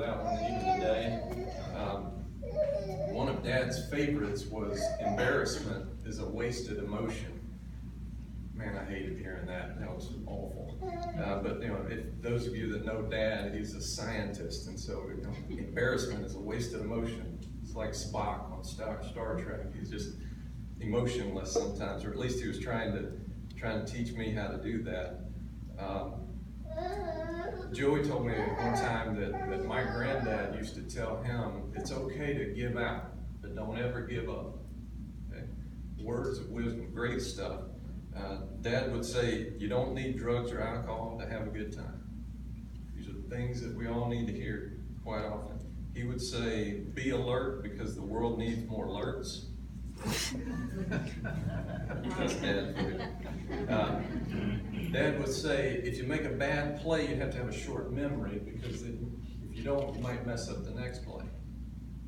that one even today. One of Dad's favorites was embarrassment is a wasted emotion. Man, I hated hearing that. That was awful. But if those of you that know Dad, he's a scientist, and so embarrassment is a wasted emotion. It's like Spock on Star Trek. He's just emotionless sometimes, or at least he was trying to teach me how to do that. Joey told me one time that my granddad used to tell him, it's okay to give out, but don't ever give up. Okay? Words of wisdom, great stuff. Dad would say, you don't need drugs or alcohol to have a good time. These are things that we all need to hear quite often. He would say, be alert because the world needs more alerts. That's Dad for you. Dad would say, if you make a bad play, you have to have a short memory because if you don't, you might mess up the next play.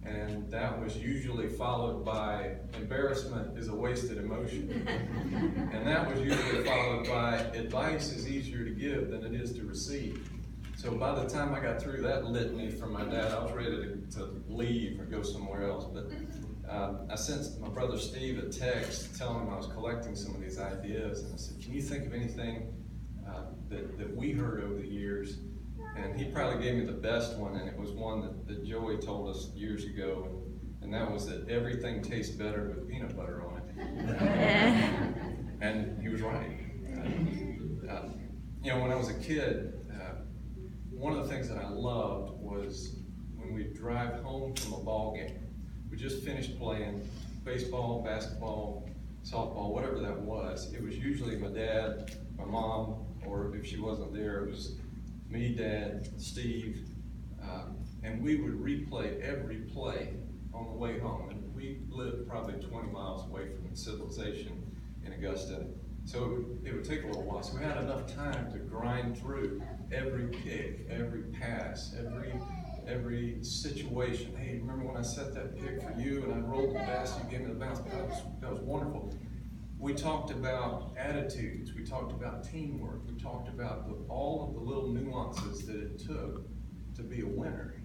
And that was usually followed by embarrassment is a wasted emotion. And that was usually followed by advice is easier to give than it is to receive. So by the time I got through that litany from my dad, I was ready to leave or go somewhere else. But I sent my brother Steve a text telling him I was collecting some of these ideas. And I said, can you think of anything that we heard over the years? And he probably gave me the best one, and it was one that Joey told us years ago, and that was that everything tastes better with peanut butter on it. And he was right. When I was a kid, one of the things that I loved was when we'd drive home from a ball game. We just finished playing baseball, basketball, softball, whatever that was. It was usually my dad, my mom, or if she wasn't there, it was me, Dad, Steve, and we would replay every play on the way home. And we lived probably 20 miles away from civilization in Augusta. So it would take a little while. So we had enough time to grind through every kick, every pass, every situation. Hey, remember when I set that pick for you and I rolled the pass, you gave me the bounce? That was wonderful. We talked about attitudes, we talked about teamwork, we talked about all of the little nuances that it took to be a winner.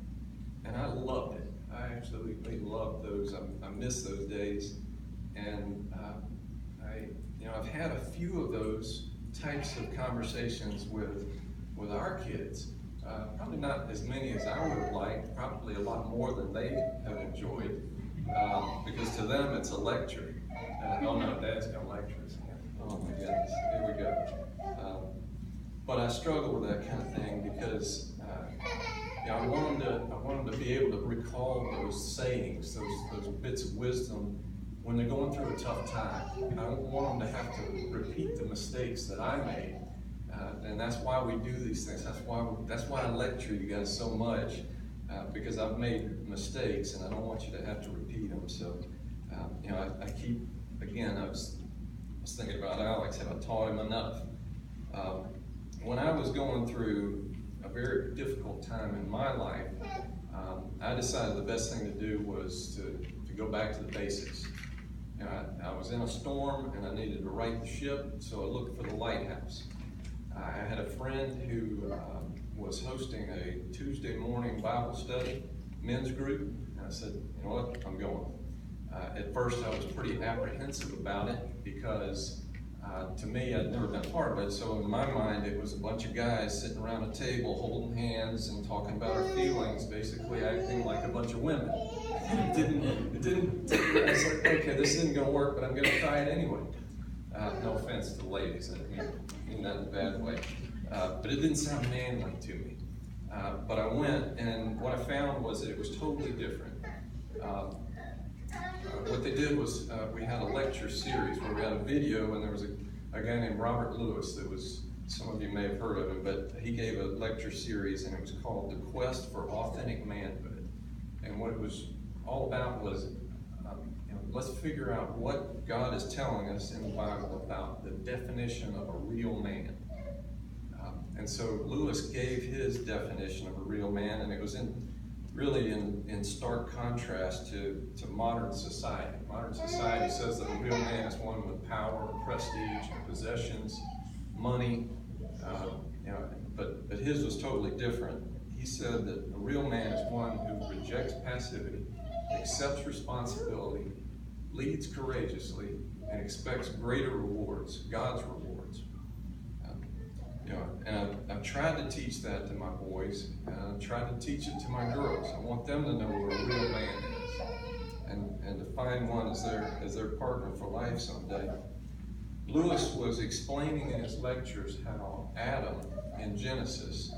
And I loved it. I absolutely loved those. I miss those days. And I've had a few of those types of conversations with our kids. Probably not as many as I would have liked, probably a lot more than they have enjoyed. Because to them it's a lecture. Oh no, Dad's got lectures. Oh my goodness, here we go. But I struggle with that kind of thing because I want them to be able to recall those sayings, those bits of wisdom when they're going through a tough time. I don't want them to have to repeat the mistakes that I made. And that's why we do these things. That's why I lecture you guys so much, because I've made mistakes and I don't want you to have to repeat them. So, I keep, again, I was thinking about Alex, have I taught him enough? When I was going through a very difficult time in my life, I decided the best thing to do was to go back to the basics. I was in a storm and I needed to right the ship, so I looked for the lighthouse. I had a friend who was hosting a Tuesday morning Bible study, men's group, and I said, you know what, I'm going. At first I was pretty apprehensive about it because to me I'd never been part of it, so in my mind it was a bunch of guys sitting around a table holding hands and talking about our feelings, basically acting like a bunch of women. It didn't, I was like, okay, this isn't going to work, but I'm going to try it anyway. No offense to the ladies, I mean that in a bad way. But it didn't sound manly to me. But I went, and what I found was that it was totally different. What they did was we had a lecture series where we had a video, and there was a guy named Robert Lewis that was, some of you may have heard of him, but he gave a lecture series, and it was called The Quest for Authentic Manhood. And what it was all about was let's figure out what God is telling us in the Bible about the definition of a real man. And so Lewis gave his definition of a real man, and it was really in stark contrast to modern society. Modern society says that a real man is one with power, prestige, possessions, money, but his was totally different. he said that a real man is one who rejects passivity, accepts responsibility, leads courageously, and expects greater rewards, God's rewards. And I've tried to teach that to my boys, and I've tried to teach it to my girls. I want them to know what a real man is, and to find one as their partner for life someday. Lewis was explaining in his lectures how Adam in Genesis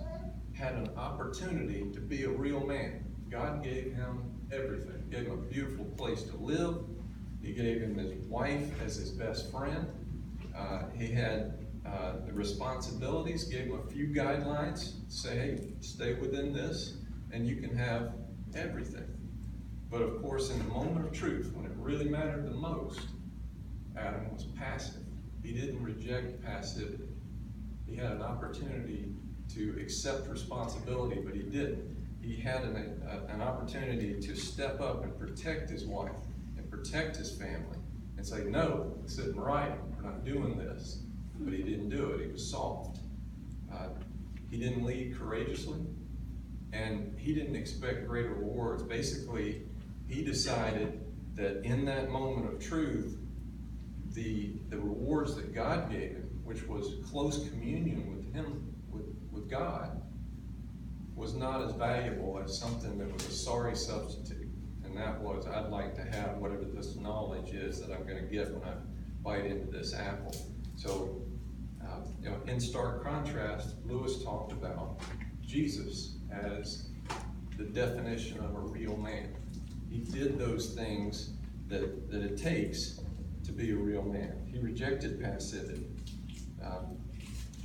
had an opportunity to be a real man. God gave him everything. He gave him a beautiful place to live. He gave him his wife as his best friend. He had the responsibilities, gave him a few guidelines, say, hey, stay within this, and you can have everything. But of course, in the moment of truth, when it really mattered the most, Adam was passive. He didn't reject passivity. He had an opportunity to accept responsibility, but he didn't. He had an opportunity to step up and protect his wife and protect his family and say, no, it's in writing, we're not doing this. But he didn't do it. He was soft. He didn't lead courageously, and he didn't expect greater rewards. Basically, he decided that in that moment of truth, the rewards that God gave him, which was close communion with him, with God, was not as valuable as something that was a sorry substitute. And that was, I'd like to have whatever this knowledge is that I'm going to get when I bite into this apple. So, in stark contrast, Lewis talked about Jesus as the definition of a real man. He did those things that it takes to be a real man. He rejected passivity.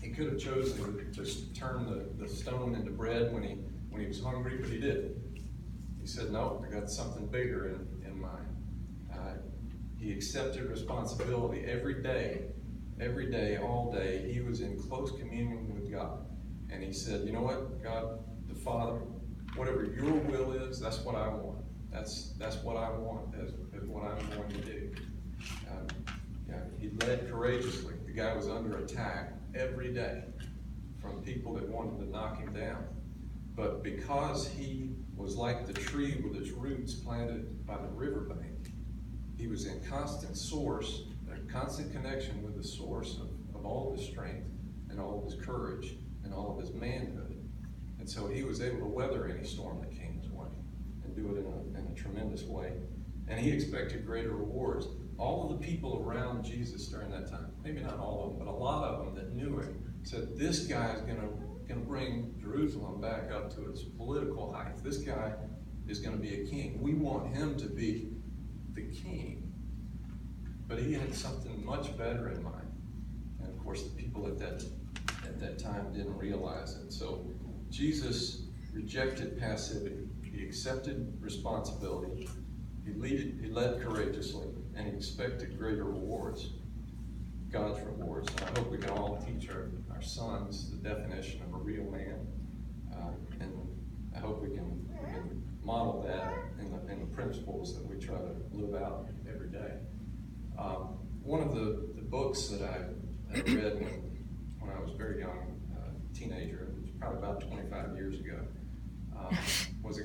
He could have chosen to just turn the stone into bread when he was hungry, but he didn't. He said, no, I got something bigger in mind. He accepted responsibility every day, all day. He was in close communion with God. And he said, you know what, God the Father, whatever your will is, that's what I want. That's what I want as what I'm going to do. He led courageously. The guy was under attack every day from people that wanted to knock him down. But because he was like the tree with its roots planted by the riverbank, he was in constant connection with the source of all of his strength and all of his courage and all of his manhood. And so he was able to weather any storm that came his way and do it in a tremendous way. And he expected greater rewards. All of the people around Jesus during that time, maybe not all of them, but a lot of them that knew him, said, this guy is going to bring Jerusalem back up to its political height. This guy is going to be a king. We want him to be the king. But he had something much better in mind. And of course, the people at that time didn't realize it. So Jesus rejected passivity. He accepted responsibility. He led courageously, and he expected greater rewards, God's rewards. And I hope we can all teach our sons the definition of a real man. And I hope we can model that in the principles that we try to live out every day. One of the books that I read when I was very young, teenager, it was probably about 25 years ago, it was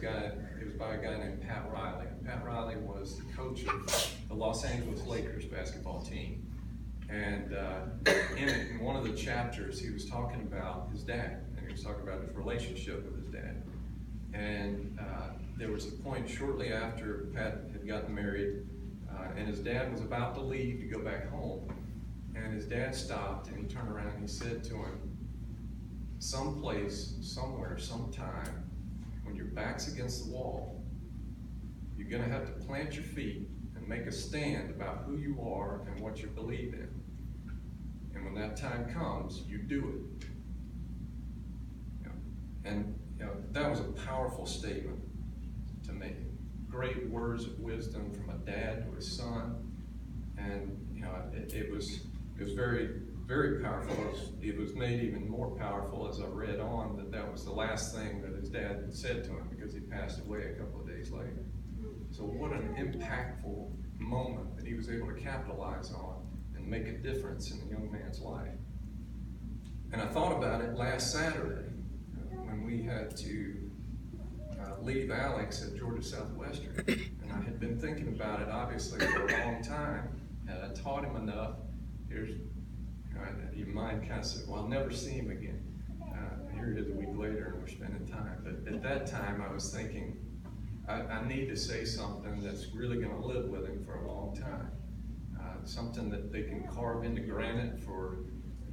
by a guy named Pat Riley. And Pat Riley was the coach of the Los Angeles Lakers basketball team. And in one of the chapters, he was talking about his dad, and he was talking about his relationship with his dad. And there was a point shortly after Pat had gotten married, and his dad was about to leave to go back home. And his dad stopped, and he turned around and he said to him, someplace, somewhere, sometime, when your back's against the wall, you're going to have to plant your feet and make a stand about who you are and what you believe in. And when that time comes, you do it. And that was a powerful statement to me. Great words of wisdom from a dad to his son. And it was very, very powerful. It was made even more powerful as I read on that was the last thing that his dad had said to him, because he passed away a couple of days later. So what an impactful moment that he was able to capitalize on and make a difference in the young man's life. And I thought about it last Saturday when we had to leave Alex at Georgia Southwestern. And I had been thinking about it, obviously, for a long time, and I taught him enough. Your mind kind of said, well, I'll never see him again. Here it is a week later, and we're spending time. But at that time, I was thinking, I need to say something that's really going to live with him for a long time. Something that they can carve into granite for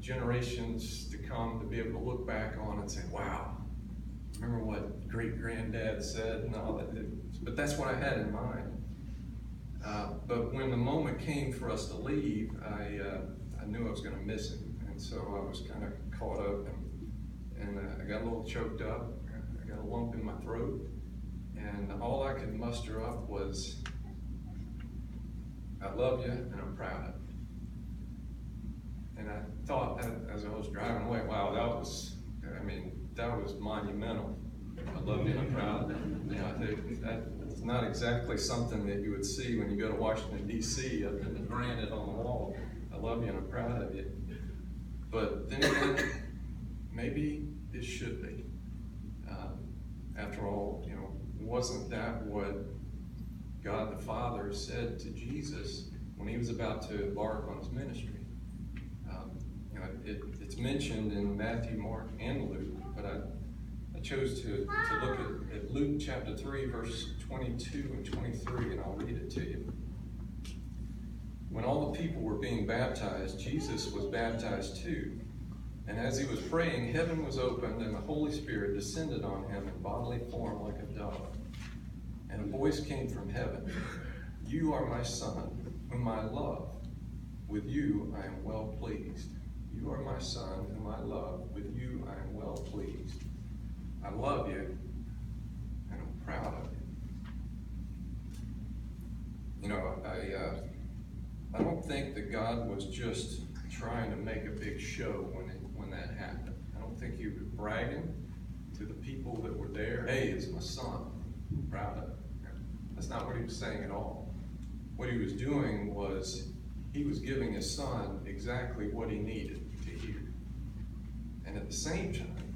generations to come, to be able to look back on and say, wow, remember what great-granddad said and all that. But that's what I had in mind. But when the moment came for us to leave, I knew I was going to miss him. And so I was kind of caught up, and I got a little choked up. I got a lump in my throat. And all I could muster up was, I love you and I'm proud of you. And I thought as I was driving away, wow, that was monumental. I love you and I'm proud of you. That's not exactly something that you would see when you go to Washington, D.C. up in the granite on the wall. I love you and I'm proud of you. But then again, maybe it should be. After all, wasn't that what God the Father said to Jesus when he was about to embark on his ministry? It's mentioned in Matthew, Mark, and Luke, but I chose to look at Luke chapter 3, verse 22 and 23, and I'll read it to you. When all the people were being baptized, Jesus was baptized too. And as he was praying, heaven was opened, and the Holy Spirit descended on him in bodily form like a dove. And a voice came from heaven, "You are my Son, whom I love. With you I am well pleased. You are my Son, whom I love. With you I am well pleased. I love you, and I'm proud of you." I don't think that God was just trying to make a big show when that happened. I don't think he was bragging to the people that were there, "Hey, it's my son. I'm proud of him." That's not what he was saying at all. What he was doing was he was giving his son exactly what he needed to hear. And at the same time,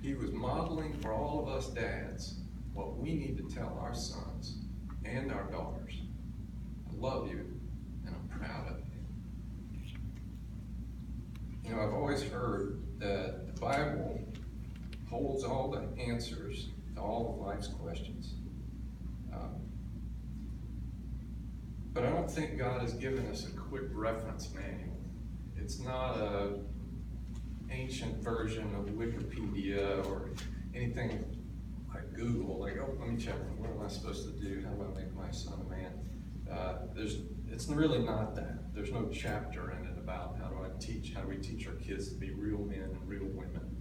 he was modeling for all of us dads what we need to tell our sons and our daughters. I love you, and I'm proud of you. I've always heard that the Bible holds all the answers to all of life's questions. But I don't think God has given us a quick reference manual. It's not an ancient version of Wikipedia or anything like Google, like, oh, let me check, what am I supposed to do? How do I make my son a man? It's really not that. There's no chapter in it about how do we teach our kids to be real men and real women.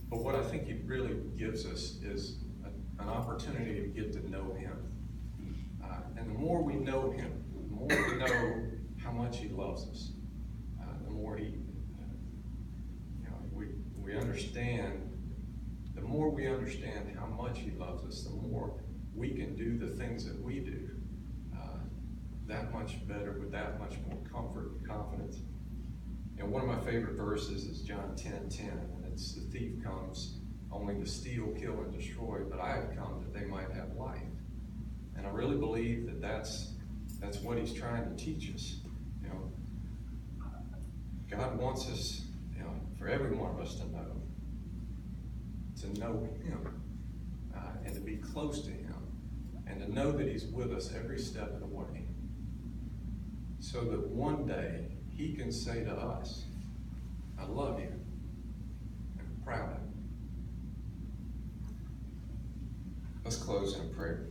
But what I think he really gives us is an opportunity to get to know him. And the more we know him, the more we know how much he loves us, the more we understand, the more we understand how much he loves us, the more we can do the things that we do that much better, with that much more comfort and confidence. One of my favorite verses is John 10:10, and it's, "The thief comes only to steal, kill, and destroy, but I have come that they might have life." And I really believe that that's what he's trying to teach us. God wants us, for every one of us to know him, and to be close to him, and to know that he's with us every step of the way, so that one day he can say to us, "I love you, and I'm proud of you." Let's close in prayer.